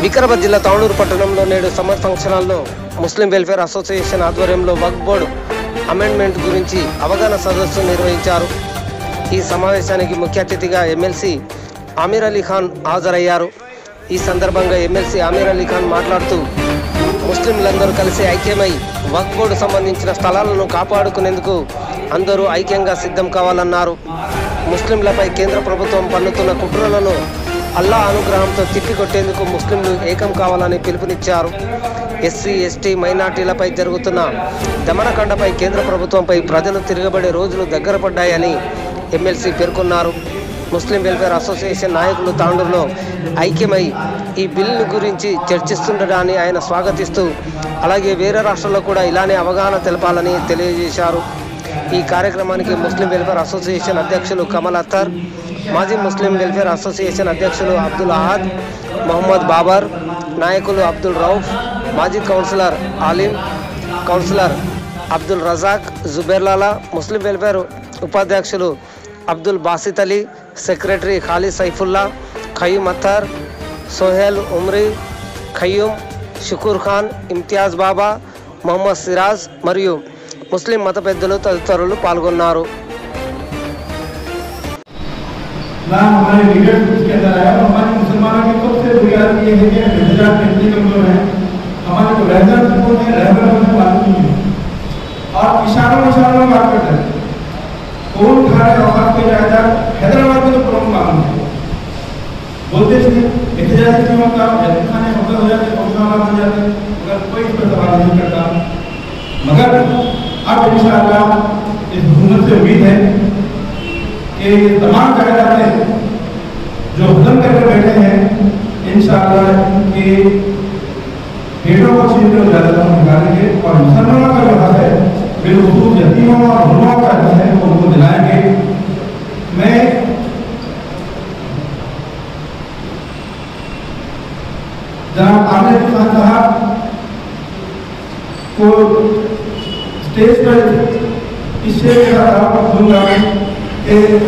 వికారాబాద్ జిల్లా తాండూరు పట్టణంలో నేడు సమ్మర్ ఫంక్షన్ హాల్లో ముస్లిం వెల్ఫేర్ అసోసియేషన్ ఆధ్వర్యంలో వక్ఫ్ బోర్డు అమెండ్మెంట్ గురించి అవగాహన సదస్సు నిర్వహించారు. ఈ సమావేశానికి ముఖ్య అతిథిగా ఎమ్మెల్సీ ఆమీర్ అలీ ఖాన్ హాజరయ్యారు. ఈ సందర్భంగా ఎమ్మెల్సీ ఆమీర్ అలీ ఖాన్ మాట్లాడుతూ ముస్లింలందరూ కలిసి ఐక్యమై వక్ఫ్ బోర్డు సంబంధించిన స్థలాలను కాపాడుకునేందుకు అందరూ ఐక్యంగా సిద్ధం కావాలన్నారు. ముస్లింలపై కేంద్ర ప్రభుత్వం పన్నుతున్న కుట్రలను అల్లా అనుగ్రహంతో తిప్పికొట్టేందుకు ముస్లింలు ఏకం కావాలని పిలుపునిచ్చారు. ఎస్సీ ఎస్టీ మైనార్టీలపై జరుగుతున్న దమనకాండపై కేంద్ర ప్రభుత్వంపై ప్రజలు తిరగబడే రోజులు దగ్గర పడ్డాయని ఎమ్మెల్సీ పేర్కొన్నారు. ముస్లిం వెల్ఫేర్ అసోసియేషన్ నాయకులు తాండూరులో ఐక్యమై ఈ బిల్లు గురించి చర్చిస్తుండడాన్ని ఆయన స్వాగతిస్తూ అలాగే వేరే రాష్ట్రాల్లో కూడా ఇలానే అవగాహన తెలపాలని తెలియజేశారు. ఈ కార్యక్రమానికి ముస్లిం వెల్ఫేర్ అసోసియేషన్ అధ్యక్షులు కమల్ అత్తర్, మాజీ ముస్లిం వెల్ఫేర్ అసోసియేషన్ అధ్యక్షులు అబ్దుల్ అహాద్, మొహమ్మద్ బాబర్, నాయకులు అబ్దుల్ రౌఫ్, మాజీ కౌన్సిలర్ ఆలిం, కౌన్సిలర్ అబ్దుల్ రజాక్, జుబేర్లాలా, ముస్లిం వెల్ఫేర్ ఉపాధ్యక్షులు అబ్దుల్ బాసిత్ అలీ, సెక్రటరీ ఖాళీ సైఫుల్లా, ఖయ్యూమ్ అత్తర్, సోహెల్ ఉమ్రీ, ఖయ్యూమ్, షుకూర్ ఖాన్, ఇమ్తియాజ్ బాబా, మొహమ్మద్ సిరాజ్ మరియు ముస్లిం మత పెద్దలు తదితరులు పాల్గొన్నారు. हमारे लीडर उसके अंदर आया और हमारे मुसलमानों की सबसे बुनियादी ये है कि हिजाब इतनी कमजोर है, हमारे को रहबर को रहबर होने मालूम नहीं है और इशारों में बात करते हैं। कौन खाने औकात पे जाएगा, हैदराबाद में तो प्रॉब्लम मालूम है, बोलते थे एहतजाज क्यों होता है, खाने होता हो जाते पहुंचाना बन जाते, मगर कोई इस पर सवाल नहीं करता। मगर अब इंशाअल्लाह इस हुकूमत से उम्मीद है कि तमाम जगह पे जो हुक्म करके बैठे हैं इंशाअल्लाह कि पेटों को छीन कर ज़्यादा निकालेंगे और मुसलमानों का जो हक है बिलखुसूस यतीमों और हुर्रों का जो है वो उनको दिलाएंगे। मैं जनाब आमिर अली खान साहब को स्टेज पर इस शेर का दावा दूंगा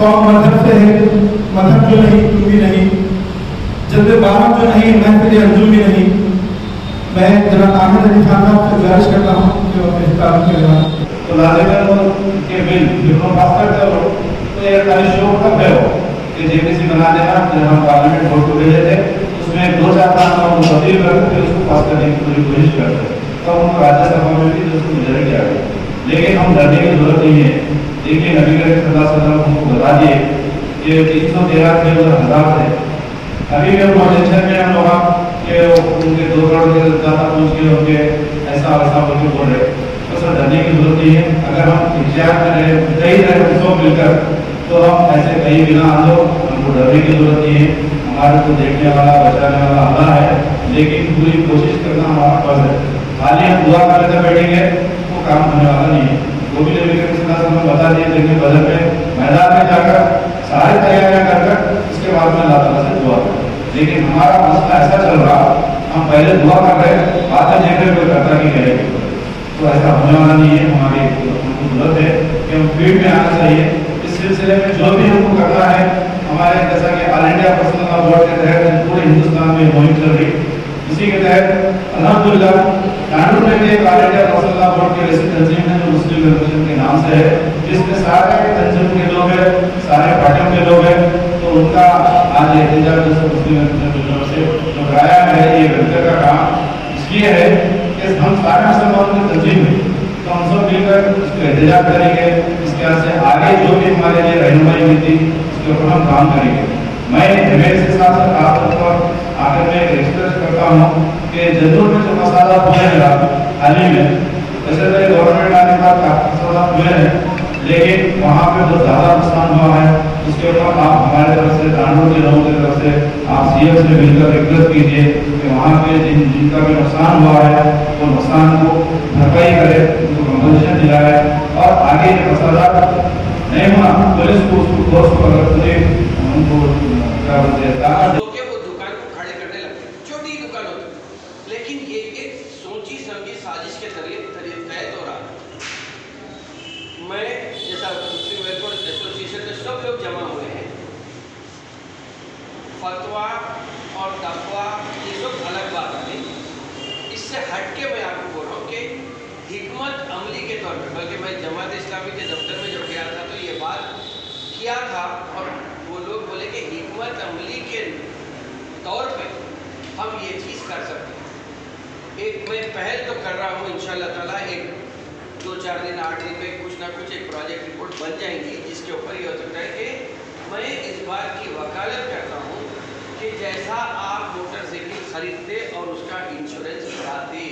कौम मजहब से है, मजहब जो नहीं तुम भी नहीं, जज्बे बाहर जो नहीं महफिल अंजुम भी नहीं। मैं जनाब आमिर अली खान साहब से गुजारिश करता हूँ कि वो अपने इस्तार करेगा तो लाजिकल के बिल जो पास करते हो तो ये खाली शो कब है हो कि जेपीसी बना देना, जब हम पार्लियामेंट वोट को भेजे थे उसमें 2-4 हम तब्दील करके उसको पास करने की पूरी कोशिश करते हैं, तब उनको राज्यसभा में भी उसको मेजोरिटी आ गई। लेकिन हम डरने की जरूरत नहीं है। देखिए नबी करीम सल्लल्लाहु अलैहि वसल्लम हमको बता दिए कि 313 थे उधर 1000 थे। अभी भी हम टेंशन में हम लोग कि उनके 2 करोड़ के ज़्यादा पहुँच गए होंगे, ऐसा वैसा बोल के बोल रहे। तो सर डरने की जरूरत नहीं है। अगर हम इख्तियार में रहे सही रहे सब मिलकर तो हम ऐसे कहीं भी ना आ जाओ, हमको डरने की जरूरत नहीं है। हमारे को देखने वाला बचाने वाला अल्लाह है, लेकिन पूरी कोशिश करना हमारा फर्ज है। खाली हम दुआ करते बैठेंगे वो काम होने वाला नहीं है। वो भी नबी करीम सल्लल्लाहु अलैहि वसल्लम बता दिए थे कि बदर में मैदान में जाकर सारी तैयारियां कर उसके बाद में अल्लाह ताला से दुआ करें। लेकिन हमारा मसला ऐसा चल रहा, हम पहले दुआ कर रहे हैं, बाद में देख रहे कोई करता नहीं करेंगे, तो ऐसा होने वाला नहीं है। हमारी हमको जरूरत है कि हम फील्ड में आना चाहिए। इस सिलसिले में जो भी हमको करना है, हमारे जैसा कि all India personal law board के तहत पूरे हिंदुस्तान में मुहिम चल रही, इसी के तहत अल्हम्दुलिल्लाह तांडूर में एक all India personal law board की ऐसी तंजीम है जो मुस्लिम फेडरेशन के नाम से है, जिसमें सारे तंजीम के लोग हैं, सारे पार्टियों के लोग हैं। तो उनका आज एहतजाज जैसे मुस्लिम फेडरेशन की तरफ से जो कराया है, ये बेहतर का काम इसलिए है कि हम सारे मुसलमानों की तंजीम है, तो हम सब मिलकर इसको एहतजाज करेंगे। इसके बाद से आगे जो भी हमारे लिए रहनुमाई मिलती उसके ऊपर हम काम करेंगे। मैं मेरे साथ खास तौर पर आकर मैं एक्सप्रेस करता हूँ कि जदूर में जो मसाला हुए हैं हाल ही में, वैसे तो गवर्नमेंट आने के बाद काफी मसाला हुए हैं, लेकिन वहाँ पे बहुत ज़्यादा नुकसान हुआ है। उसके ऊपर आप हमारे तरफ से तांडूर के लोगों की तरफ से आप सीएम से मिलकर रिक्वेस्ट कीजिए कि वहाँ पे जिनका भी नुकसान हुआ है वो नुकसान को भरपाई करे, उनको कंपनसेशन दिलाए और आगे ये मसाला नहीं हुआ पुलिस को उसको ठोस को अगर पूरे उनको क्या बोलते हैं वो दुकान को खड़े करने लगे, छोटी दुकान होती, लेकिन ये एक एक सोची समझी साजिश के तहत हो रहा है। मैं जैसा मुस्लिम वेलफेयर एसोसिएशन में सब लोग जमा हुए हैं, फतवा और तकवा ये सब अलग बात है। इससे हट के मैं आपको बोल रहा हूँ कि हिकमत अमली के तौर पर, बल्कि मैं जमात इस्लामी के दफ्तर में जब गया था तो ये बात किया था और वो लोग बोले कि हिकमत अमली के तौर पे हम ये चीज़ कर सकते हैं। एक मैं पहल तो कर रहा हूँ, इंशाल्लाह ताला एक 2-4 दिन 8 दिन में कुछ ना कुछ एक प्रोजेक्ट रिपोर्ट बन जाएंगी, जिसके ऊपर ये हो सकता है कि मैं इस बात की वकालत करता हूँ कि जैसा आप मोटरसाइकिल खरीदते और उसका इंश्योरेंस कराते,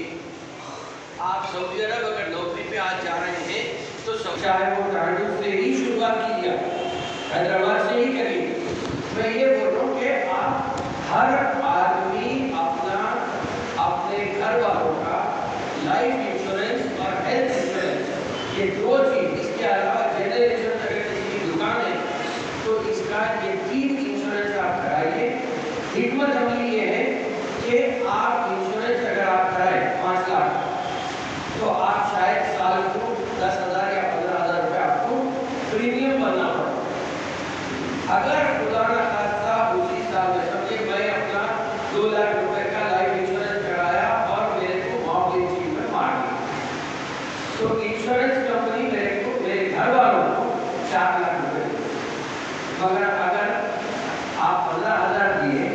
आप सऊदी अरब अगर नौकरी पे आज जा रहे हैं तो चाहे वो टारगेट से ही शुरुआत कीजिए, हैदराबाद से ही करिए। मैं ये बोल रहा हूँ कि आप हर आदमी अपने घर वालों का लाइफ इंश्योरेंस और हेल्थ इंश्योरेंस, ये दो चीज़, इसके अलावा जनरल इंश्योरेंस अगर किसी की दुकान है तो इसका ये 3 इंश्योरेंस आप कराइए। हिकमत अमली ये है कि आप इंश्योरेंस अगर आप कराएं 5 लाख तो आप शायद साल को 10,000 या 15,000 रुपये आपको प्रीमियम भरना पड़ा। अगर खुदा न खास्ता उसी साल में समझे मैं अपना 2 लाख रुपए का लाइफ इंश्योरेंस कराया और मेरे को मॉर्गेज में मार दी, तो इंश्योरेंस कंपनी मेरे घर वालों को 4 लाख रुपए, मगर अगर आप 15,000 दिए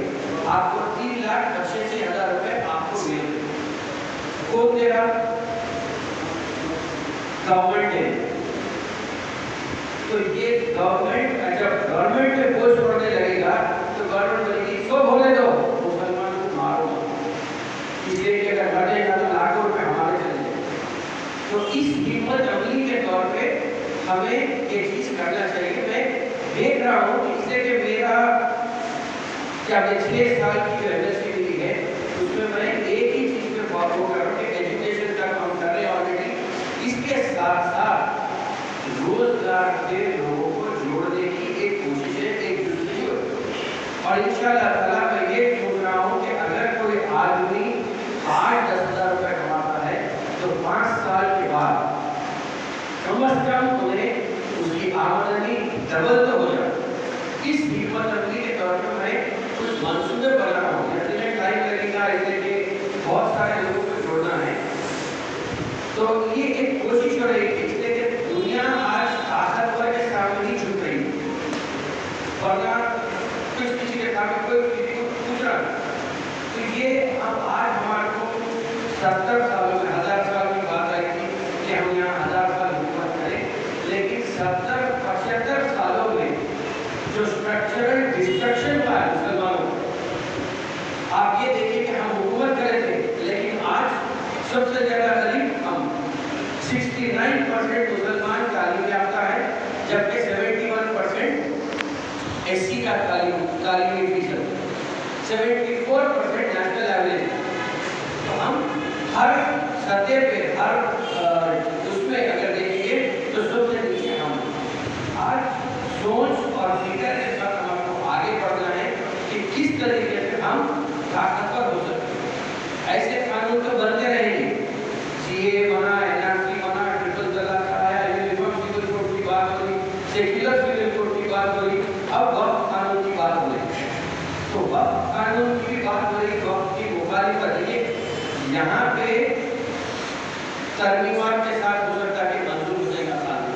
आपको 3,85,000 रुपये आपको मिले। कौन दे रहा? गवर्नमेंट है। तो ये गवर्नमेंट, जब गवर्नमेंट पे बोझ पड़ने लगेगा तो गवर्नमेंट बोलेगी इसको भोले दो, मुसलमान को मारो, इसलिए कि अगर मर जाएगा तो लाखों रुपए हमारे चले जाएंगे। तो इस हिकमत अमली के तौर पे हमें ये चीज़ करना चाहिए। मैं देख रहा हूँ इससे कि मेरा क्या 6 साल की जो एमएससी मिली है उसमें मैं एक ही चीज़ पे फॉलो कर रहा हूँ कि एजुकेशन का काम कर रहे हैं ऑलरेडी, इसके साथ साथ रोजगार के लोगों को जोड़ने की एक कोशिश है, एक जुस्सू है। और इंशाल्लाह ताला मैं ये सोच रहा हूँ कि अगर कोई आदमी 8-10 हज़ार रुपये कमाता है तो 5 साल के बाद कम से कम उन्हें उसकी आमदनी डबल तो हो जाए। इस हिकमत अमली के तौर पर मैं कुछ मंसूबे बना रहा हूँ, जैसे टाइम लगेगा इसलिए बहुत सारे लोगों को जोड़ना है। तो ये एक कोशिश हो रही है, इसलिए कि दुनिया आज ताकतवर के सामने ही झुक रही है, वरना कुछ किसी के सामने कोई किसी को पूछ रहा। तो ये अब आज हमारे को 70 सालों में 1000 साल की बात आई थी कि हम यहाँ 1000 साल हुकूमत करें, लेकिन 70-75 सालों में जो स्ट्रक्चरल डिस्ट्रक्शन हुआ है मुसलमानों को, आप ये देखिए कि हम हुकूमत करे थे, लेकिन आज सबसे ज़्यादा गरीब हम 69% मुसलमान तालीम याफ्ता है, जबकि 71% एससी का तालीमी फीसद, 74% नेशनल एवरेज। तो हम हर सतह पे हर उसमें अगर देखेंगे तो सबसे नीचे हम। आज सोच और फिक्र के साथ हमको आगे बढ़ना है कि किस तरीके से हम ताकतवर हो सकते हैं। ऐसे कानून तो बनते रहेंगे, सीए बना, एनआरसी बना, ट्रिपल तलाक आया, यूनिफॉर्म सिविल कोड की बात हुई, सेक्युलर सिविल कोड की बात हुई, अब वक्त कानून की बात हो रही। तो वक्त कानून की बात हो रही, वक्त की मुखालिफत है। यहाँ पे तरमीमात के साथ हो सकता है कि मंजूर हो जाएगा कानून,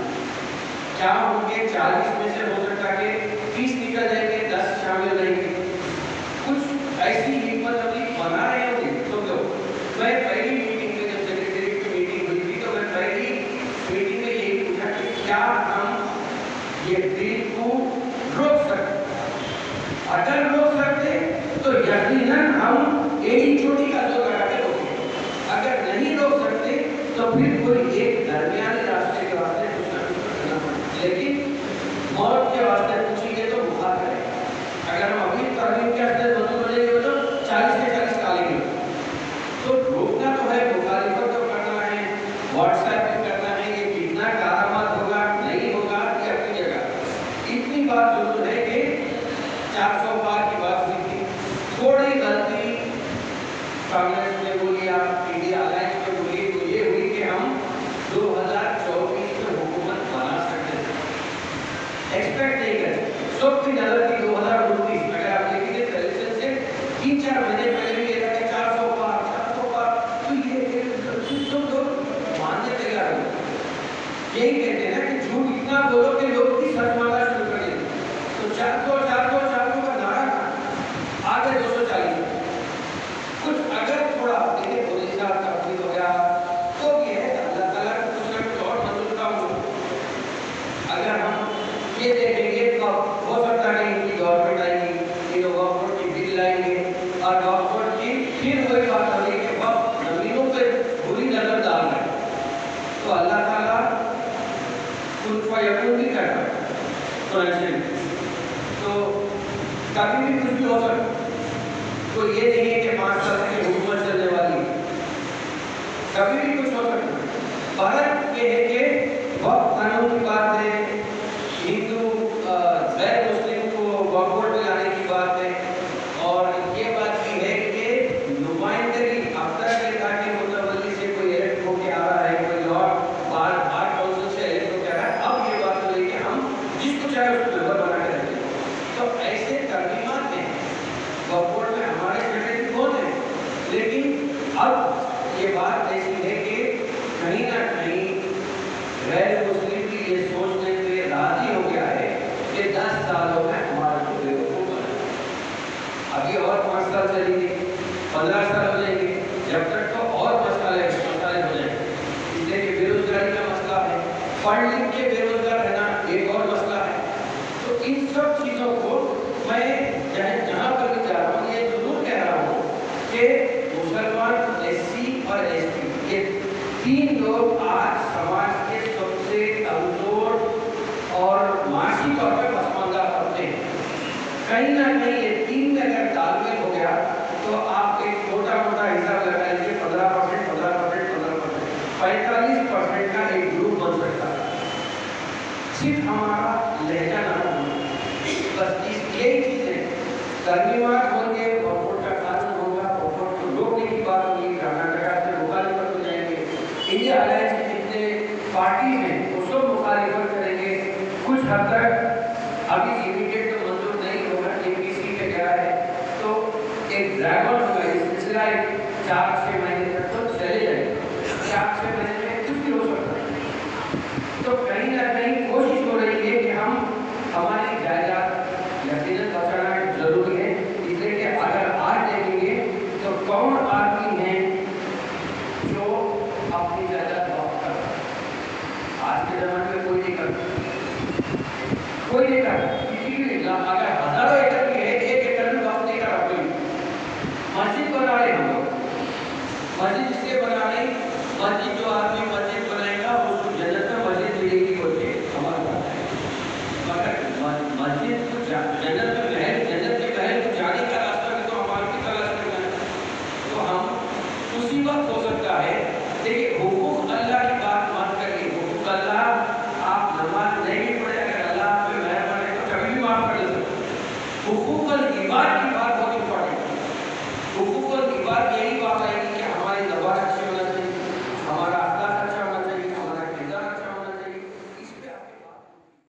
क्या होंगे 40 में से हो सकता है कि 30 निकल जाएंगे, 10 शामिल रहेंगे, कुछ ऐसी हिकमत अमली बना रहे होंगे। तो मैं पहली मीटिंग में जब सेक्रेटरी की मीटिंग हुई थी तो मैं पहली मीटिंग में यही पूछा कि क्या हम ये बिल को रोक सकते, अगर रोक सकते तो यकीनन हम एक चोटी का जोर लगा के रोकेंगे, अगर नहीं रोक सकते तो फिर कोई एक दरमियानी रास्ते के वास्ते कुछ ना कुछ करना पड़ेगा। लेकिन मौत के वास्ते पूछेंगे तो बुखार करेगा। अगर हम अभी तालीम के वास्ते मंजूर हो जाएंगे तो 40 के 40 तालीम, तो रोकना तो है, मुखालिफत तो करना है, व्हाट्सएप पे करना है, ये कितना करामात होगा नहीं होगा ये अपनी जगह। इतनी बात जरूर है कि 400 पार की बात हुई थी, थोड़ी गलती कांग्रेस ने बोली, आप यकीन भी करना तो ऐसे तो कभी भी कुछ भी हो सकता। तो ये नहीं है कि 5 साल की हुकूमत चलने वाली है, कभी भी कुछ हो सकता। फर्क ये है कि वक्त कानून की बात है, हिंदू गैर मुस्लिम को वक्फ में लाने की बात है, और ये बात भी है कि नुमाइंदगी अब तक के काटी मुतवल्ली से कोई इलेक्ट होके आ रहा है, कोई और बार काउंसिल से इलेक्ट होके आ रहा है। अब ये बात हो रही है कि हम जिसको चाहे उसको मेंबर बना के रखें। तो ऐसे तरमीमात हैं वक्फ में, हमारे जगह भी बहुत है, लेकिन अब ये बात ऐसी है कि कहीं ना कहीं गैर मुस्लिम की ये सोचने पे राजी हो गया है कि 10 सालों में हमारे को बेवकूफ बना। अभी और 5 साल चलेंगे, 15 साल हो जाएंगे, जब तक तो और मसाले हो जाएंगे। इसलिए कि बेरोजगारी का मसला है, पढ़ लिख के बेरोजगार रहना एक और मसला है। तो इन सब चीज़ों को मैं जहाँ पर भी जा रहा हूँ ये जरूर कह रहा हूँ कि मुसलमान, एससी और एसटी, ये 3 लोग आज समाज के सबसे कमजोर और मानसिक तौर पर पसमानदा करते हैं। कहीं ना कहीं ये 3 में अगर तालमेल हो गया तो आप एक छोटा मोटा हिसाब लगा लीजिए, 15%, 45% का एक ग्रुप बन सकता है। सिर्फ हमारा लहजा ना होना, बस यही चीज़ें तरमीमात होंगे, वोट का कानून होगा, वोट को रोकने की बात होगी, कर्नाटका से मुखालिफत हो जाएंगे, इंडिया अलायंस के जितने पार्टी हैं वो सब मुखालिफत करेंगे। कुछ हद तक अभी इमीडिएट तो मंजूर नहीं होगा, टीपीसी पे गया है, तो एक ड्रैगन होगा, ये सिलसिला 4-6 महीने तक तो चले जाएगा। 4-6 महीने में कुछ भी हो सकता है। तो कहीं ना कहीं कोशिश हो रही है कि हम हमारी जायदाद यकीनन बचाना जरूरी है। इसलिए कि अगर आज देखेंगे तो कौन आदमी है जो अपनी जायदाद वक्त करता है? आज के जमाने में कोई नहीं करता, कोई नहीं करता। किसी भी अगर हजारों एकड़ की है, 1 एकड़ में वक्त नहीं करा कोई। मस्जिद बना रहे हम लोग, मस्जिद इसलिए बना रहे, मस्जिद जो आदमी मस्जिद बनाएगा उसको जन्नत में मस्जिद मिलेगी बोलते हमारा बात है। मगर मस्जिद को जन्नत में महल, जन्नत के महल को जाने का रास्ता भी तो हमारे भी तलाश करना है। तो हम उसी वक्त हो सकता है। देखिए, हुकूक अल्लाह की बात मत करिए। हुकूक अल्लाह, आप नमाज नहीं भी पढ़े, अगर अल्लाह आप पे मेहरबान है तो कभी भी माफ कर दे सकते। हुकूक अल इबाद की बात